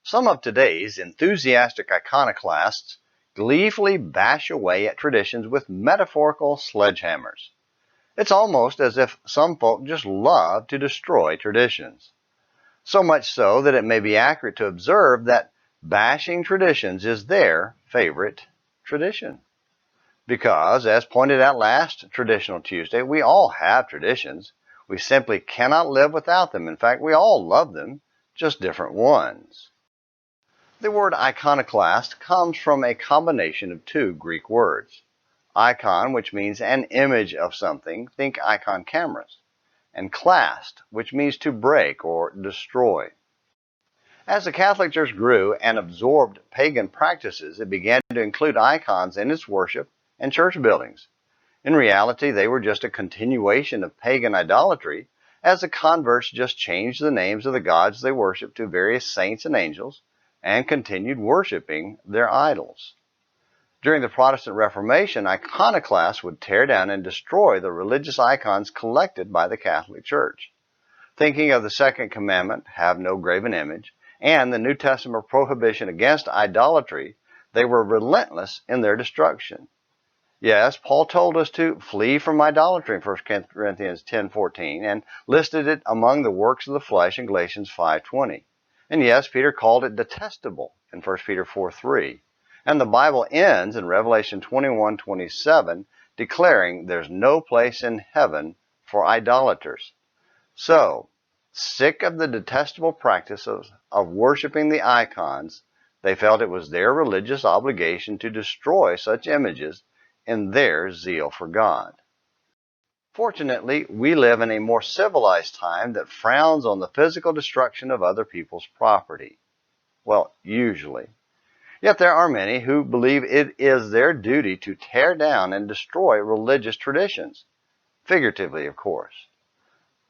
Some of today's enthusiastic iconoclasts gleefully bash away at traditions with metaphorical sledgehammers. It's almost as if some folk just love to destroy traditions. So much so that it may be accurate to observe that bashing traditions is their favorite tradition. Because, as pointed out last Traditional Tuesday, we all have traditions. We simply cannot live without them. In fact, we all love them, just different ones. The word iconoclast comes from a combination of two Greek words. Icon, which means an image of something, think icon cameras, and clast, which means to break or destroy. As the Catholic Church grew and absorbed pagan practices, it began to include icons in its worship and church buildings. In reality, they were just a continuation of pagan idolatry, as the converts just changed the names of the gods they worshiped to various saints and angels, and continued worshiping their idols. During the Protestant Reformation, iconoclasts would tear down and destroy the religious icons collected by the Catholic Church. Thinking of the second commandment, have no graven image, and the New Testament prohibition against idolatry, they were relentless in their destruction. Yes, Paul told us to flee from idolatry in 1 Corinthians 10:14 and listed it among the works of the flesh in Galatians 5:20. And yes, Peter called it detestable in 1 Peter 4:3. And the Bible ends in Revelation 21:27 declaring there's no place in heaven for idolaters. So, sick of the detestable practice of worshiping the icons, they felt it was their religious obligation to destroy such images in their zeal for God. Fortunately, we live in a more civilized time that frowns on the physical destruction of other people's property. Well, usually. Yet there are many who believe it is their duty to tear down and destroy religious traditions. Figuratively, of course.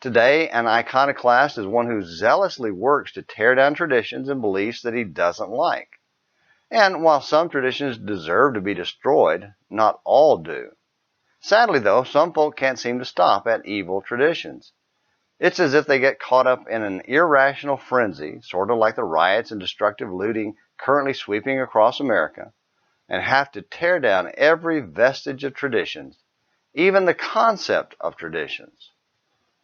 Today, an iconoclast is one who zealously works to tear down traditions and beliefs that he doesn't like. And while some traditions deserve to be destroyed, not all do. Sadly, though, some folk can't seem to stop at evil traditions. It's as if they get caught up in an irrational frenzy, sort of like the riots and destructive looting currently sweeping across America, and have to tear down every vestige of traditions, even the concept of traditions.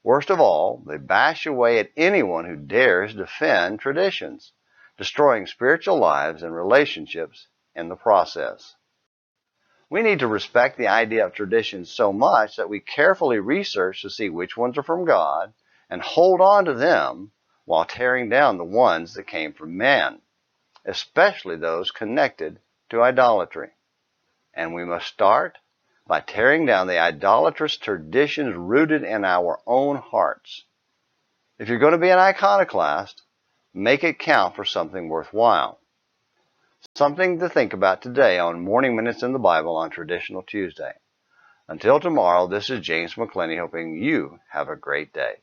Worst of all, they bash away at anyone who dares defend traditions, destroying spiritual lives and relationships in the process. We need to respect the idea of traditions so much that we carefully research to see which ones are from God and hold on to them while tearing down the ones that came from man, especially those connected to idolatry. And we must start by tearing down the idolatrous traditions rooted in our own hearts. If you're going to be an iconoclast, make it count for something worthwhile. Something to think about today on Morning Minutes in the Bible on Traditional Tuesday. Until tomorrow, this is James McClenny hoping you have a great day.